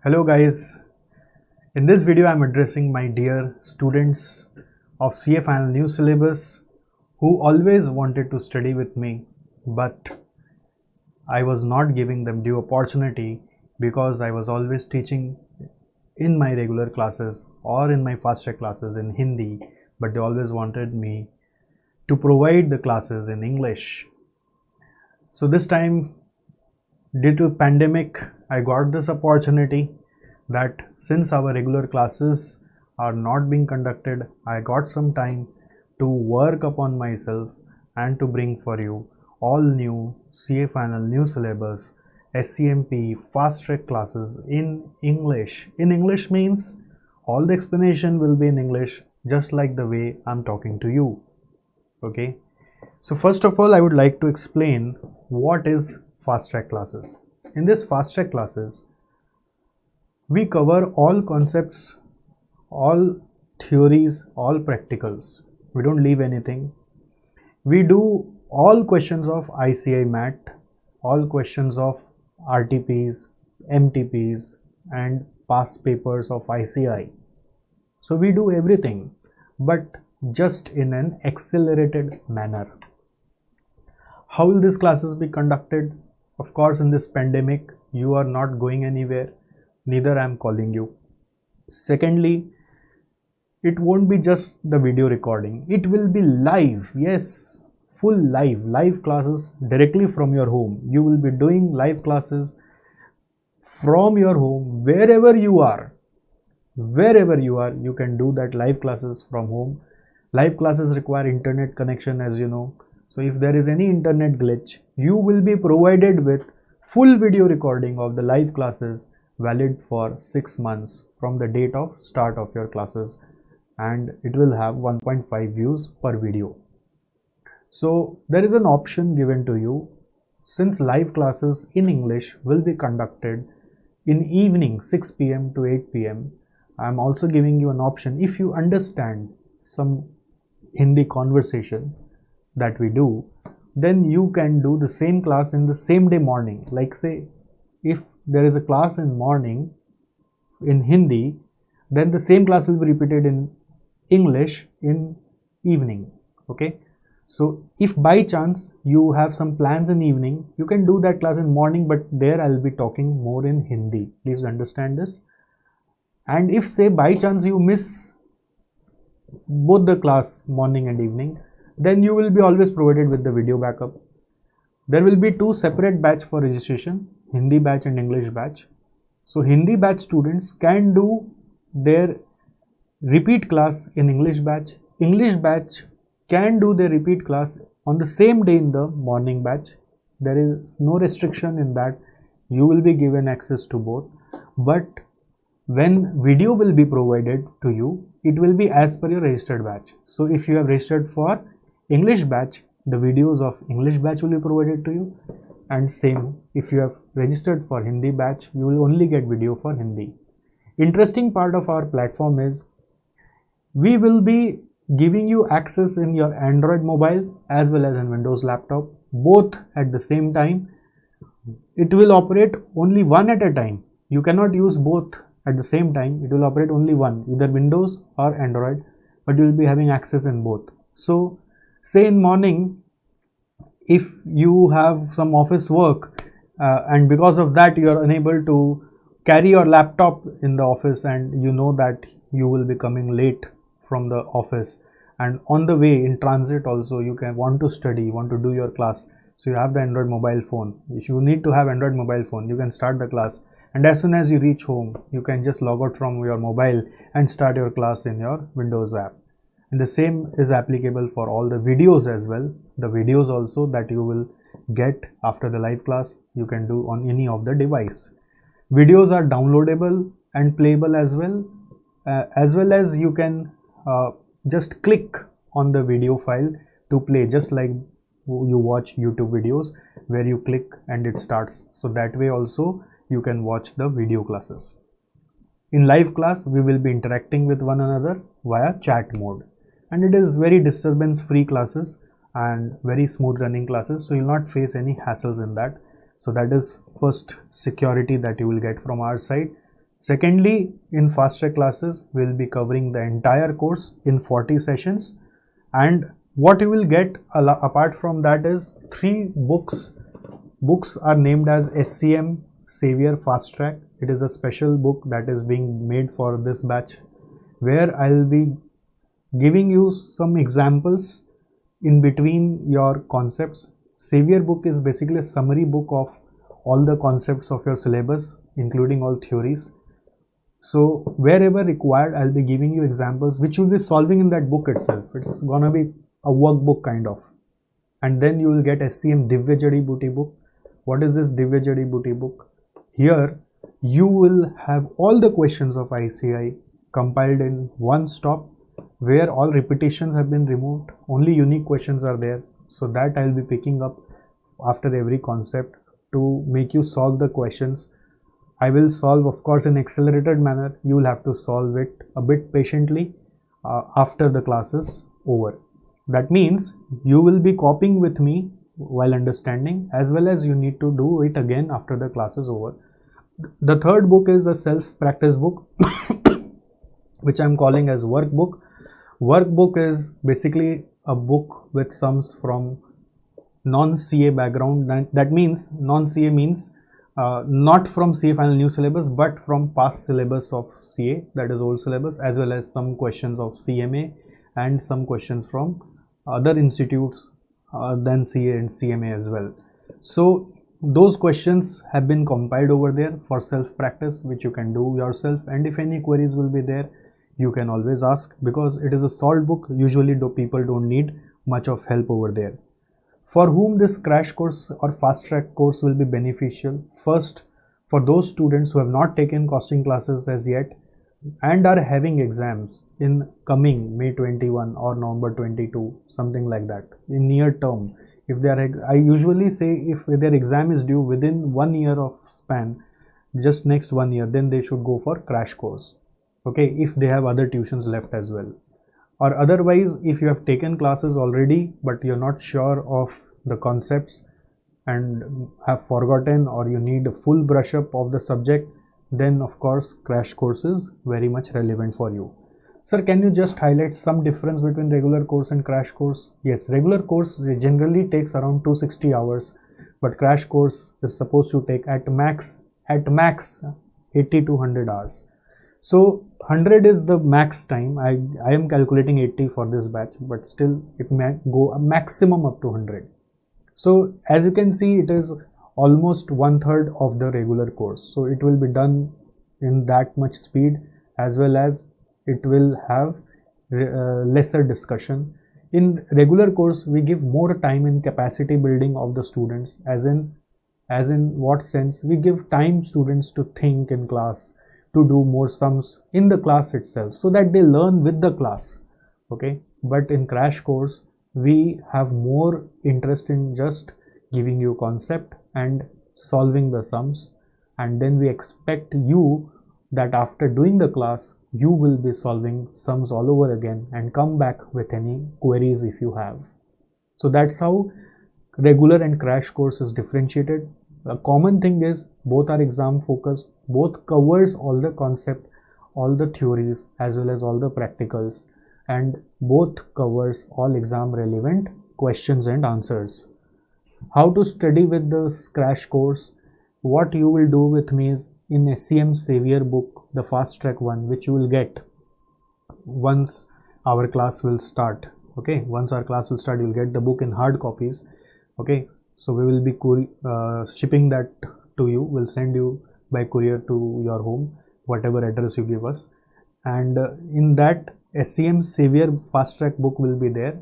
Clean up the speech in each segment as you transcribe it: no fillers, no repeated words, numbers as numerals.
Hello guys, in this video I am addressing my dear students of CA Final New Syllabus who always wanted to study with me, but I was not giving them due opportunity because I was always teaching in my regular classes or in my fast track classes in Hindi, but they always wanted me to provide the classes in English. So this time, due to pandemic, I got this opportunity that since our regular classes are not being conducted, I got some time to work upon myself and to bring for you all new CA Final New Syllabus SCMPE fast track classes in English. In English means all the explanation will be in English, just like the way I'm talking to you. Okay. So first of all, I would like to explain what is fast track classes. In this fast track classes, we cover all concepts, all theories, all practicals. We don't leave anything. We do all questions of ICI MAT, all questions of RTPs, MTPs and past papers of ICI. So we do everything, but just in an accelerated manner. How will these classes be conducted? Of course, in this pandemic, you are not going anywhere, neither I am calling you. Secondly, it won't be just the video recording, it will be live. Yes, full live classes directly from your home. You will be doing live classes from your home, wherever you are, you can do that live classes from home. Live classes require internet connection, as you know. So if there is any internet glitch, you will be provided with full video recording of the live classes valid for 6 months from the date of start of your classes, and it will have 1.5 views per video. So there is an option given to you. Since live classes in English will be conducted in evening 6 p.m. to 8 p.m. I am also giving you an option. If you understand some Hindi conversation that we do, then you can do the same class in the same day morning. Like say, if there is a class in morning in Hindi, then the same class will be repeated in English in evening. Okay. So if by chance you have some plans in evening, you can do that class in morning, but there I'll be talking more in Hindi. Please understand this. And if say by chance you miss both the class morning and evening, then you will be always provided with the video backup. There will be two separate batch for registration, Hindi batch and English batch. So Hindi batch students can do their repeat class in English batch. English batch can do their repeat class on the same day in the morning batch. There is no restriction in that. You will be given access to both. But when video will be provided to you, it will be as per your registered batch. So if you have registered for English batch, the videos of English batch will be provided to you, and same if you have registered for Hindi batch, you will only get video for Hindi. Interesting part of our platform is we will be giving you access in your Android mobile as well as in Windows laptop, both at the same time. It will operate only one at a time. You cannot use both at the same time. It will operate only one, either Windows or Android, but you will be having access in both. So say in morning, if you have some office work and because of that you are unable to carry your laptop in the office, and you know that you will be coming late from the office, and on the way in transit also you can want to study, want to do your class, so you have the Android mobile phone. If you need to have Android mobile phone, you can start the class, and as soon as you reach home, you can just log out from your mobile and start your class in your Windows app. And the same is applicable for all the videos as well. The videos also that you will get after the live class, you can do on any of the device. Videos are downloadable and playable as well as you can just click on the video file to play, just like you watch YouTube videos where you click and it starts. So that way also you can watch the video classes. In live class, we will be interacting with one another via chat mode, and it is very disturbance free classes and very smooth running classes, so you will not face any hassles in that. So that is first security that you will get from our side. Secondly, in fast track classes, we'll be covering the entire course in 40 sessions, and what you will get apart from that is 3 books. Books are named as SCM Savior Fast Track. It is a special book that is being made for this batch, where I'll be giving you some examples in between your concepts. Savior book is basically a summary book of all the concepts of your syllabus, including all theories. So wherever required, I'll be giving you examples which you'll be solving in that book itself. It's gonna be a workbook kind of. And then you will get SCM Divya Jadi Booty book. What is this Divya Jadi Booty book? Here you will have all the questions of ICI compiled in one stop, where all repetitions have been removed, only unique questions are there. So that I'll be picking up after every concept to make you solve the questions. I will solve, of course, in accelerated manner. You will have to solve it a bit patiently after the class is over. That means you will be copying with me while understanding, as well as you need to do it again after the class is over. The third book is a self-practice book which I am calling as workbook. Workbook is basically a book with sums from non-CA background. That means non-CA means not from CA final new syllabus, but from past syllabus of CA, that is old syllabus, as well as some questions of CMA and some questions from other institutes than CA and CMA as well. So those questions have been compiled over there for self-practice, which you can do yourself, and if any queries will be there, you can always ask, because it is a solved book. Usually people don't need much of help over there. For whom this crash course or fast track course will be beneficial? First, for those students who have not taken costing classes as yet and are having exams in coming May 21 or November 22, something like that, in near term. If they are, I usually say if their exam is due within 1 year of span, just next 1 year, then they should go for crash course. Okay, if they have other tuitions left as well. Or otherwise, if you have taken classes already but you're not sure of the concepts and have forgotten, or you need a full brush up of the subject, then of course crash course is very much relevant for you. Sir, can you just highlight some difference between regular course and crash course? Yes, regular course generally takes around 260 hours, but crash course is supposed to take at max 80 to 100 hours. So 100 is the max time. I am calculating 80 for this batch, but still it may go a maximum up to 100. So as you can see, it is almost 1/3 of the regular course. So it will be done in that much speed, as well as it will have lesser discussion. In regular course, we give more time in capacity building of the students, as in what sense? We give time students to think in class, to do more sums in the class itself, so that they learn with the class. Okay, but in crash course we have more interest in just giving you concept and solving the sums, and then we expect you that after doing the class you will be solving sums all over again and come back with any queries if you have. So that's how regular and crash course is differentiated. A common thing is both are exam focused, both covers all the concept, all the theories, as well as all the practicals, and both covers all exam relevant questions and answers. How to study with this crash course? What you will do with me is, in SCM Savior book, the fast track one, which you will get once our class will start. Okay, once our class will start, you will get the book in hard copies. Okay, so we will be shipping that to you. We'll send you by courier to your home, whatever address you give us. And in that SCM Savior fast track book will be there.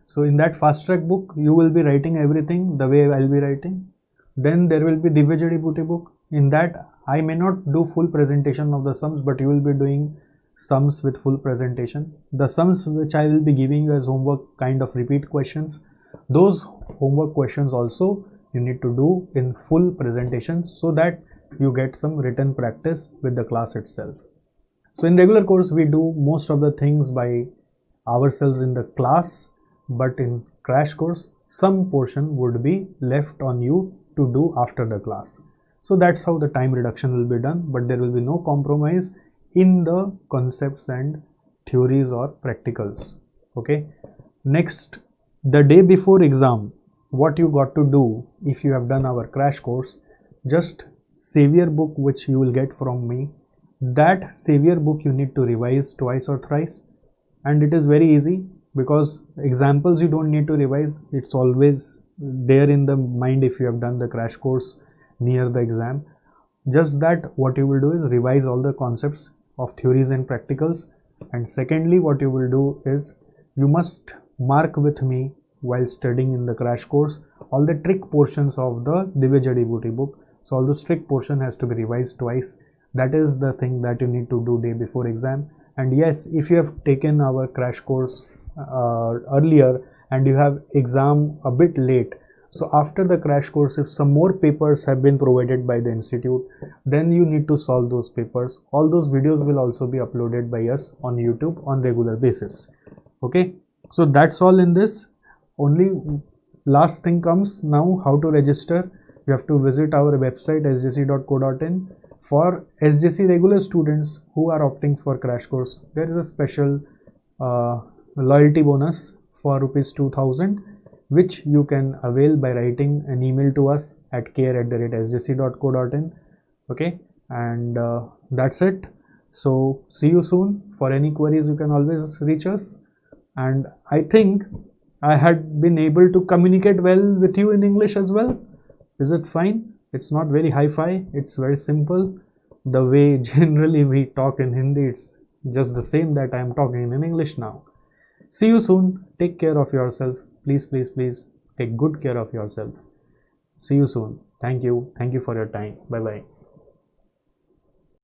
So in that fast track book, you will be writing everything the way I'll be writing. Then there will be Divya Jadi Booty book. In that, I may not do full presentation of the sums, but you will be doing sums with full presentation. The sums which I will be giving you as homework, kind of repeat questions, those homework questions also you need to do in full presentation, so that you get some written practice with the class itself. So in regular course, we do most of the things by ourselves in the class, but in crash course, some portion would be left on you to do after the class. So that's how the time reduction will be done, but there will be no compromise in the concepts and theories or practicals. Okay. Next, the day before exam, what you got to do if you have done our crash course, just savior book which you will get from me, that savior book you need to revise twice or thrice, and it is very easy because examples you don't need to revise, it's always there in the mind if you have done the crash course near the exam. Just that what you will do is revise all the concepts of theories and practicals, and secondly what you will do is you must mark with me while studying in the crash course all the trick portions of the Divya Jadi Booty book. So all the trick portion has to be revised twice. That is the thing that you need to do day before exam. And yes, if you have taken our crash course earlier and you have exam a bit late, so after the crash course, if some more papers have been provided by the institute, then you need to solve those papers. All those videos will also be uploaded by us on YouTube on regular basis. Okay, so that's all in this. Only last thing comes now, how to register. You have to visit our website sjc.co.in. For SJC regular students who are opting for crash course, there is a special loyalty bonus for ₹2000, which you can avail by writing an email to us at care@sjc.co.in. Okay, and that's it. So see you soon. For any queries you can always reach us, and I think I had been able to communicate well with you in English as well. Is it fine? It's not very hi-fi, it's very simple. The way generally we talk in Hindi, it's just the same that I am talking in English now. See you soon. Take care of yourself. Please, please, please take good care of yourself. See you soon. Thank you. Thank you for your time. Bye bye.